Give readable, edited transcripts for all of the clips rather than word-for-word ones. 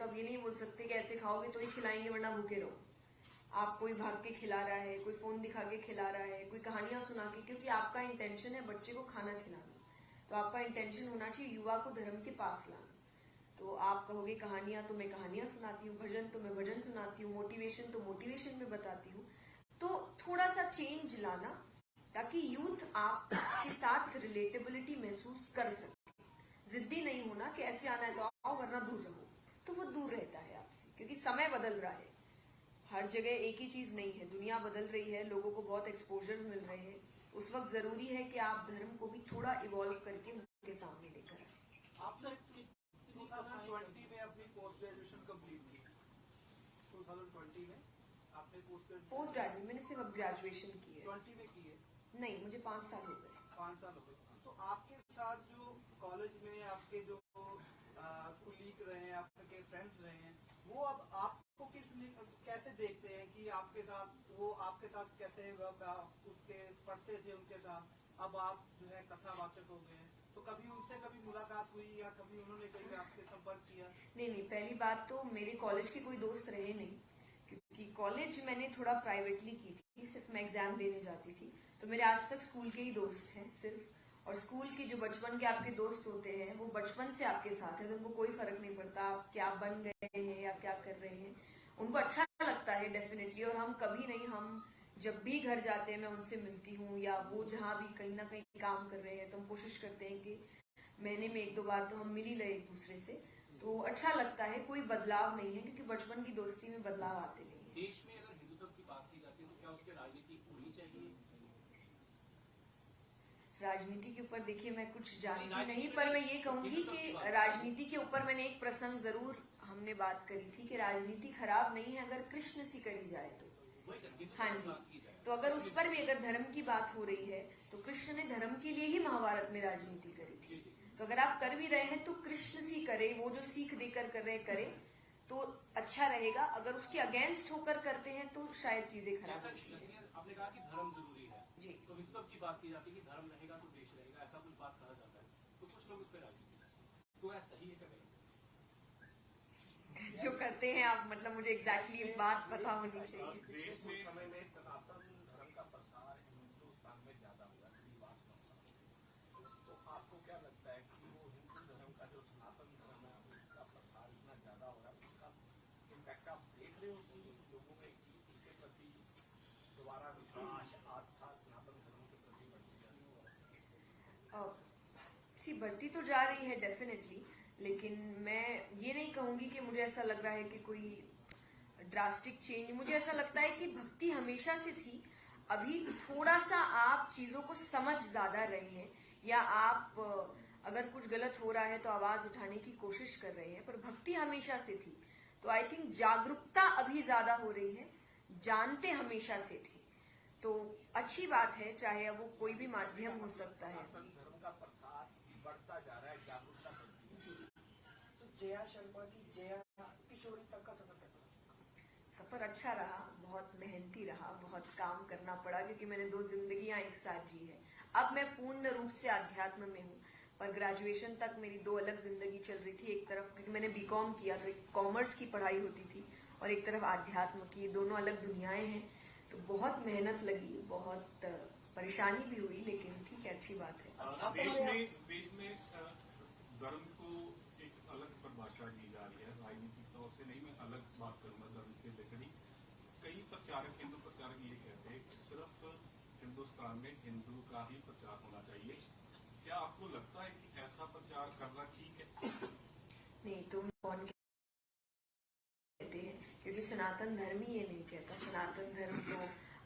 तो आप ये नहीं बोल सकते कि ऐसे खाओगे तो ही खिलाएंगे वरना भूखे रहो। आप कोई भाग के खिला रहा है, कोई फोन दिखा के खिला रहा है, कोई कहानियां सुना के, क्योंकि आपका इंटेंशन है बच्चे को खाना खिलाना, तो आपका इंटेंशन होना चाहिए युवा को धर्म के पास लाना। तो आप कहोगे कहानियां तो मैं कहानियां सुनाती हूँ, भजन तो मैं भजन सुनाती हूँ, मोटिवेशन तो मोटिवेशन में बताती हूँ। तो थोड़ा सा चेंज लाना ताकि यूथ आपके साथ रिलेटेबिलिटी महसूस कर सके। जिद्दी नहीं होना कि ऐसे आना है तो आओ वरना दूर रहो, तो वो दूर रहता है आपसे, क्योंकि समय बदल रहा है। हर जगह एक ही चीज नहीं है, दुनिया बदल रही है, लोगों को बहुत एक्सपोजर्स मिल रहे हैं। उस वक्त जरूरी है कि आप धर्म को भी थोड़ा इवॉल्व करके उनके सामने लेकर आए। आपने 2020 में अपनी पोस्ट ग्रेजुएशन कंप्लीट की, 2020 में आपने पोस्ट ग्रेजुएशन मैंने सिर्फ ग्रेजुएशन की है। 20 में की है? नहीं, मुझे 5 साल हो गए। 5 साल हो गए। तो आपके साथ जो कॉलेज में आपके जो कुलीग रहे हैं, आपके फ्रेंड्स रहे हैं, वो अब आपको कैसे देखते हैं कि आपके साथ वो आपके साथ कैसे उसके पढ़ते थे उनके साथ, अब आप जो है कथावाचक हो गए हैं, तो कभी उनसे कभी मुलाकात हुई या कभी उन्होंने कहीं आपसे संपर्क किया? नहीं, पहली बात तो मेरे कॉलेज के कोई दोस्त रहे नहीं, क्योंकि कॉलेज मैंने थोड़ा प्राइवेटली की थी, सिर्फ मैं एग्जाम देने जाती थी। तो मेरे आज तक स्कूल के ही दोस्त हैं सिर्फ, और स्कूल के जो बचपन के आपके दोस्त होते हैं वो बचपन से आपके साथ है, तो उनको कोई फर्क नहीं पड़ता आप क्या बन गए हैं या क्या कर रहे हैं, उनको अच्छा लगता है डेफिनेटली। और हम कभी नहीं, हम जब भी घर जाते हैं मैं उनसे मिलती हूँ, या वो जहाँ भी कहीं ना कहीं काम कर रहे हैं तो हम कोशिश करते हैं कि महीने में 1-2 बार तो हम मिल ही रहे एक दूसरे से। तो अच्छा लगता है, कोई बदलाव नहीं है, क्योंकि बचपन की दोस्ती में बदलाव आते नहीं है। देश में अगर हिंदुत्व की बात की जाती है तो क्या उसकी राजनीति होनी चाहिए? राजनीति के ऊपर देखिए मैं कुछ जानती नहीं, पर मैं ये कहूंगी कि राजनीति के ऊपर मैंने एक प्रसंग जरूर हमने बात करी थी कि राजनीति खराब नहीं है अगर कृष्ण सी करी जाए तो। हाँ जी, तो अगर उस पर भी अगर धर्म की बात हो रही है तो कृष्ण ने धर्म के लिए ही महाभारत में राजनीति करी थी। तो अगर आप कर भी रहे हैं तो कृष्ण सी करे, वो जो सीख देकर कर रहे करे तो अच्छा रहेगा। अगर उसके अगेंस्ट होकर करते हैं तो शायद चीजें खराब होती है। आपने कहा कि धर्म जरूरी है जी, तो हिंदुत्व की बात की जाती है कि धर्म रहेगा तो देश रहेगा, ऐसा कुछ बात कहा जाता है, तो कुछ लोग उस पर राजनीति, तो ऐसा सही है क्या? जो करते हैं आप, मतलब मुझे एग्जैक्टली बात पता होनी चाहिए। देश में समय में सनातन धर्म का प्रसार हिंदुस्तान में ज्यादा हुआ, तो आपको क्या लगता है कि वो हिंदू धर्म का जो सनातन धर्म है उसका प्रसार इतना ज्यादा हो रहा है, उसका इम्पैक्ट आप देख रहे हो कि लोगों में उनके प्रति दोबारा विश्वास, आस्था सनातन धर्म के प्रति बढ़ती जा रही है? बढ़ती तो जा रही है डेफिनेटली, लेकिन मैं ये नहीं कहूंगी कि मुझे ऐसा लग रहा है कि कोई ड्रास्टिक चेंज। मुझे ऐसा लगता है कि भक्ति हमेशा से थी, अभी थोड़ा सा आप चीजों को समझ ज्यादा रहे हैं, या आप अगर कुछ गलत हो रहा है तो आवाज उठाने की कोशिश कर रहे हैं, पर भक्ति हमेशा से थी। तो आई थिंक जागरूकता अभी ज्यादा हो रही है, जानते हमेशा से थे, तो अच्छी बात है, चाहे अब वो कोई भी माध्यम हो सकता है। धर्म का प्रसार बढ़ता जा रहा है, जागरूकता बढ़ती है। जी, तो जया शर्मा की जया किशोरी तक का सफर कैसा रहा? सफर अच्छा रहा, बहुत मेहनती रहा, बहुत काम करना पड़ा, क्योंकि मैंने 2 जिंदगियां एक साथ जी है। अब मैं पूर्ण रूप से अध्यात्म में हूँ, पर ग्रेजुएशन तक मेरी 2 अलग जिंदगी चल रही थी। एक तरफ क्योंकि मैंने बीकॉम किया तो एक कॉमर्स की पढ़ाई होती थी, और एक तरफ आध्यात्म की, दोनों अलग दुनियाएं हैं। तो बहुत मेहनत लगी, बहुत परेशानी भी हुई, लेकिन ठीक है, अच्छी बात है। देश में धर्म को एक अलग परिभाषा दी जा रही है, राजनीतिक तौर से नहीं, मैं अलग बात करूंगा धर्म के लेकर ही। कई प्रचारक, हिंदू प्रचारक ये कहते हैं कि सिर्फ हिंदुस्तान में हिंदू का ही प्रचार होना चाहिए। क्या आपको लगता है कि ऐसा प्रचार करना ठीक है? नहीं, तुम कौन कहते हैं, क्योंकि सनातन धर्म ही ये नहीं कहता। सनातन धर्म तो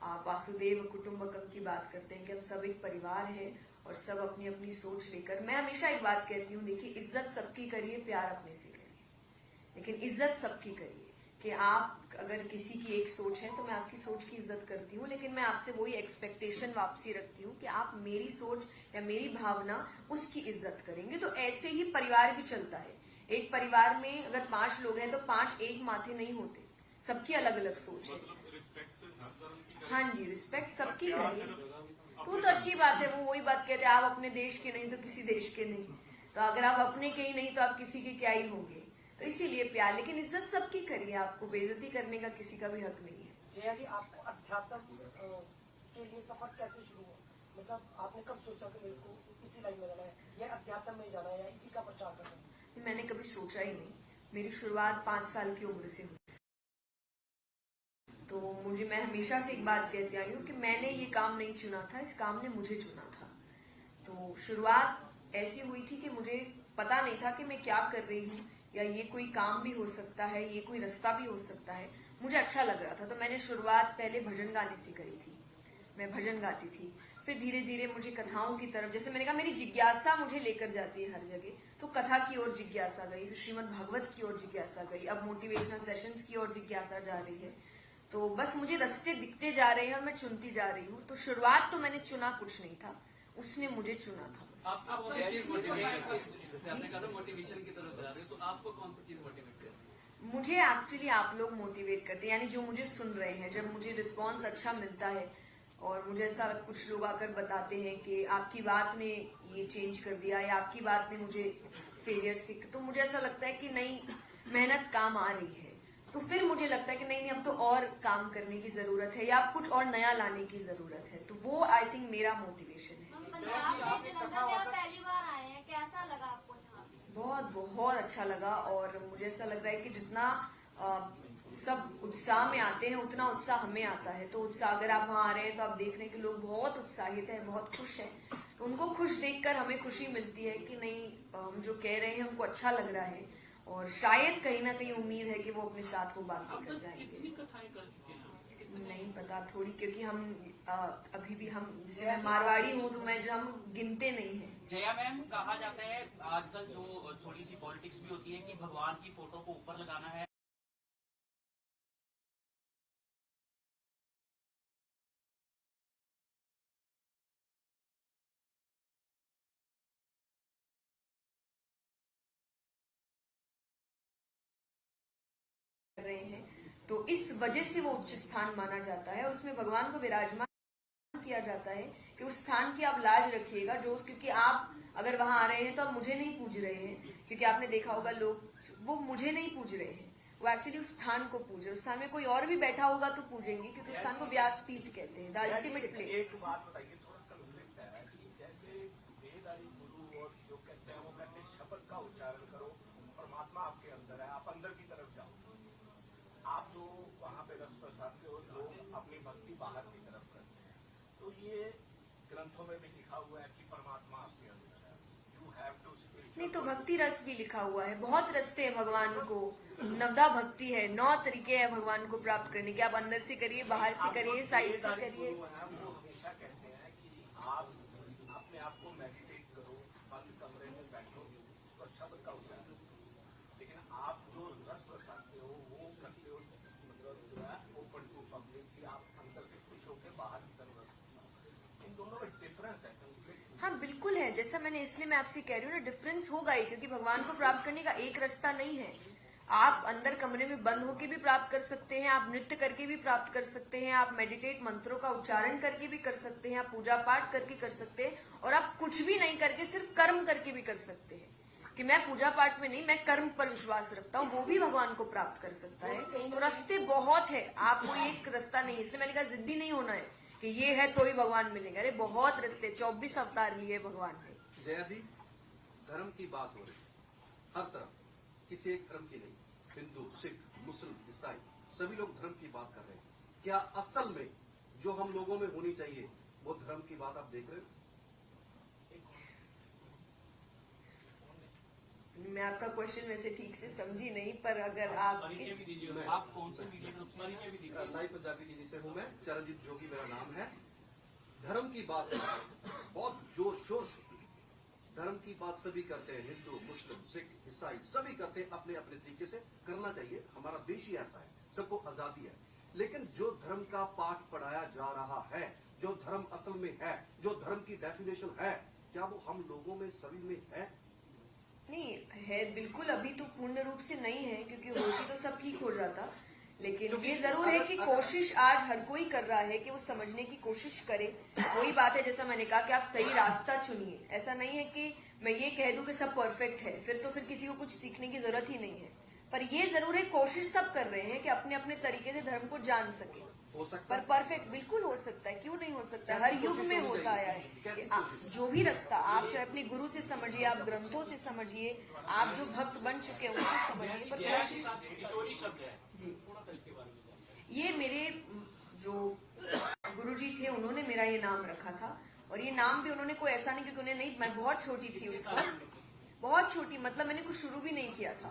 आप वासुदेव कुटुंबकम की बात करते हैं कि हम सब एक परिवार है और सब अपनी अपनी सोच लेकर। मैं हमेशा एक बात कहती हूँ, देखिए, इज्जत सबकी करिए, प्यार अपने से करिए, लेकिन इज्जत सबकी करिए। कि आप अगर किसी की एक सोच है तो मैं आपकी सोच की इज्जत करती हूँ, लेकिन मैं आपसे वही एक्सपेक्टेशन वापसी रखती हूँ कि आप मेरी सोच या मेरी भावना उसकी इज्जत करेंगे। तो ऐसे ही परिवार भी चलता है। एक परिवार में अगर 5 लोग हैं तो 5 एक माथे नहीं होते, सबकी अलग अलग सोच है। हाँ जी, रिस्पेक्ट सबकी करिए, तो अच्छी बात है। वो वही बात कहते हैं, आप अपने देश के नहीं तो किसी देश के नहीं, तो अगर आप अपने के ही नहीं तो आप किसी के क्या ही होंगे। तो इसीलिए प्यार। लेकिन इज्जत सबकी करिए, आपको बेइज्जती करने का किसी का भी हक नहीं है। जया जी, आपको अध्यात्म के लिए सफर कैसे शुरू हुआ? मतलब आपने कब सोचा कि मेरे को इसी लाइन में जाना है, या अध्यात्म में जाना है, या इसी का प्रचार करना है? मैंने कभी सोचा ही नहीं। मेरी शुरुआत 5 साल की उम्र से हुई। तो मैं हमेशा से एक बात कहती आई हूँ कि मैंने ये काम नहीं चुना था, इस काम ने मुझे चुना था। तो शुरुआत ऐसी हुई थी कि मुझे पता नहीं था कि मैं क्या कर रही हूँ, या ये कोई काम भी हो सकता है, ये कोई रास्ता भी हो सकता है। मुझे अच्छा लग रहा था, तो मैंने शुरुआत पहले भजन गाने से करी थी। मैं भजन गाती थी, फिर धीरे धीरे मुझे कथाओं की तरफ, जैसे मैंने कहा मेरी जिज्ञासा मुझे लेकर जाती है हर जगह, तो कथा की ओर जिज्ञासा गई, फिर श्रीमद् भागवत की ओर जिज्ञासा गई, अब मोटिवेशनल सेशंस की ओर जिज्ञासा जा रही है। तो बस मुझे रास्ते दिखते जा रहे हैं और मैं चुनती जा रही हूँ। तो शुरुआत तो मैंने चुना कुछ नहीं था, उसने मुझे चुना था बस। आपको कौन सी चीज मोटिवेट करती है? जैसे आपने कहा मोटिवेशन की तरफ जा रहे हो, तो आपको कौन सी चीज मोटिवेट करती है? मुझे एक्चुअली आप लोग मोटिवेट करते हैं, यानी जो मुझे सुन रहे हैं, जब मुझे रिस्पांस अच्छा मिलता है और मुझे ऐसा कुछ लोग आकर बताते हैं कि आपकी बात ने ये चेंज कर दिया, या आपकी बात ने मुझे फेलियर से, तो मुझे ऐसा लगता है कि नहीं, मेहनत काम आ रही है। तो फिर मुझे लगता है कि नहीं, अब तो और काम करने की जरूरत है, या कुछ और नया लाने की जरूरत है। तो वो आई थिंक मेरा मोटिवेशन है। हम पंजाब से जलंधर में आप पहली बार आए हैं, कैसा लगा आपको यहाँ पे? बहुत बहुत अच्छा लगा, और मुझे ऐसा लग रहा है कि जितना सब उत्साह में आते हैं उतना उत्साह हमें आता है। तो उत्साह, अगर आप वहाँ आ रहे हैं तो आप देख रहे हैं कि लोग बहुत उत्साहित हैं, बहुत खुश हैं, तो उनको खुश देखकर हमें खुशी मिलती है कि नहीं, हम जो कह रहे हैं उनको अच्छा लग रहा है, और शायद कहीं ना कहीं उम्मीद है कि वो अपने साथ वो बात अब लेकर तक जाएंगे। कितनी कथाएं कर चुके हैं आप? नहीं पता, थोड़ी, क्योंकि हम अभी भी हम, जैसे मैं मारवाड़ी हूँ तो मैं, हम गिनते नहीं है। जया मैम, कहा जाता है आजकल जो थोड़ी सी पॉलिटिक्स भी होती है कि भगवान की फोटो को ऊपर लगाना है, रहे हैं, तो इस वजह से वो उच्च स्थान माना जाता है, और उसमें भगवान को विराजमान किया जाता है कि उस स्थान की आप लाज रखिएगा, जो, क्योंकि आप अगर वहां आ रहे हैं तो आप मुझे नहीं पूज रहे हैं, क्योंकि आपने देखा होगा लोग वो मुझे नहीं पूज रहे हैं, वो एक्चुअली उस स्थान को पूज रहे हैं। उस स्थान में कोई और भी बैठा होगा तो पूजेंगे, क्योंकि उस स्थान को व्यासपीठ कहते हैं, द अल्टीमेट प्लेस। एक बात बताइए, थोड़ा कन्फ्लिक्ट है कि जैसे वेदारी गुरु और जो कहते हैं वो कहते हैं शब्द का उच्चारण करो, परमात्मा आपके अंदर है, आप अंदर की तरफ जाओ। आप जो वहाँ पे रस बरसाते हो, लोग अपनी भक्ति बाहर की तरफ करते हैं। तो ये ग्रंथों में भी लिखा हुआ है कि परमात्मा आपके अंदर है, यू हैव टू स्पिरिट। नहीं, तो भक्ति रस भी लिखा हुआ है, बहुत रास्ते हैं भगवान को, नवदा भक्ति है, 9 तरीके हैं भगवान को प्राप्त करने के। आप अंदर से करिए, बाहर से करिए, साइड से करिए। वो हमेशा कहते हैं कि आप अपने आप को मेडिटेट करो, बंद कमरे में बैठो और शब्द का उच्चारण करो। लेकिन आप जो रस बरसाते हो वो करते हो, मतलब जो है ओपन टू पब्लिक, कि आप अंदर से खुश होकर बाहर की तरफ रखो। इन दोनों में डिफरेंस है, कंफ्लिक्ट। हाँ बिल्कुल है, जैसा मैंने, इसलिए मैं आपसे कह रही हूँ ना, डिफरेंस होगा ही, क्योंकि भगवान को प्राप्त करने का एक रास्ता नहीं है। आप अंदर कमरे में बंद होकर भी प्राप्त कर सकते हैं, आप नृत्य करके भी प्राप्त कर सकते हैं, आप मेडिटेट मंत्रों का उच्चारण करके भी कर सकते हैं, आप पूजा पाठ करके कर सकते हैं, और आप कुछ भी नहीं करके सिर्फ कर्म करके भी कर सकते हैं। कि मैं पूजा पाठ में नहीं, मैं कर्म पर विश्वास रखता हूँ, वो भी भगवान को प्राप्त कर सकता है। तो रास्ते बहुत है, आप कोई एक रास्ता नहीं, इसलिए मैंने कहा जिद्दी नहीं होना है कि ये है तो ही भगवान मिलेंगे। अरे बहुत रास्ते, 24 अवतार लिए भगवान ने। जया जी, धर्म की बात हो रही है हर तरफ, किसी एक धर्म की नहीं, हिंदू, सिख, मुस्लिम, ईसाई, सभी लोग धर्म की बात कर रहे हैं। क्या असल में जो हम लोगों में होनी चाहिए वो धर्म की बात आप देख रहे हो? मैं आपका क्वेश्चन वैसे ठीक से समझी नहीं, पर अगर आप परिचय भी दीजिए, आप कौन से मीडिया ग्रुप से, परिचय भी दीजिए। लाइव पंजाबी टीवी से हूं मैं, चरणजीत जोगी मेरा नाम है। धर्म की बात बहुत जोर शोर से, धर्म की बात सभी करते हैं, हिंदू, मुस्लिम, सिख, ईसाई सभी करते हैं, अपने अपने तरीके से करना चाहिए, हमारा देश ही ऐसा है, सबको आजादी है। लेकिन जो धर्म का पाठ पढ़ाया जा रहा है, जो धर्म असल में है, जो धर्म की डेफिनेशन है, क्या वो हम लोगों में सभी में है? नहीं है, बिल्कुल अभी तो पूर्ण रूप से नहीं है, क्योंकि होती तो सब ठीक हो जाता। लेकिन ये जरूर है कि कोशिश आज हर कोई कर रहा है कि वो समझने की कोशिश करे। वही बात है, जैसा मैंने कहा कि आप सही रास्ता चुनिए। ऐसा नहीं है कि मैं ये कह दूं कि सब परफेक्ट है, फिर तो फिर किसी को कुछ सीखने की जरूरत ही नहीं है। पर ये जरूर है, कोशिश सब कर रहे हैं कि अपने अपने तरीके से धर्म को जान सके। हो सकता पर है परफेक्ट बिल्कुल हो सकता है, क्यों नहीं हो सकता है? हर कैसी युग कोशिश में होनी होता चाहिए? है कैसी कि कोशिश? जो भी रास्ता आप चाहे अपने गुरु से समझिए, आप ग्रंथों से समझिए, आप जो भक्त बन चुके हैं उनसे समझिए, पर जया के कोशिश साथ किशोरी शब्द है, जी। थोड़ा सा इसके बारे में जानकारी। ये मेरे जो गुरुजी थे उन्होंने मेरा ये नाम रखा था, और ये नाम भी उन्होंने कोई ऐसा नहीं, क्योंकि उन्हें नहीं, मैं बहुत छोटी थी उस वक्त, बहुत छोटी, मतलब मैंने कुछ शुरू भी नहीं किया था।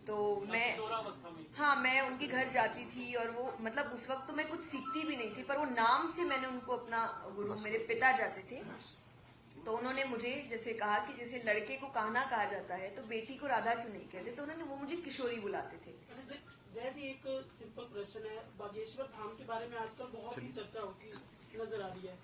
तो मैं, किशोरावस्था में हाँ, मैं उनके घर जाती थी, और वो मतलब उस वक्त तो मैं कुछ सीखती भी नहीं थी, पर वो नाम से मैंने उनको अपना गुरु, मेरे पिता जाते थे, तो उन्होंने मुझे जैसे कहा कि जैसे लड़के को कान्हा कहा जाता है तो बेटी को राधा क्यों नहीं कहते, तो उन्होंने वो मुझे किशोरी बुलाते थे। जय जी, एक सिंपल प्रश्न है, बागेश्वर धाम के बारे में आजकल बहुत ही चर्चा होती नजर आ रही है।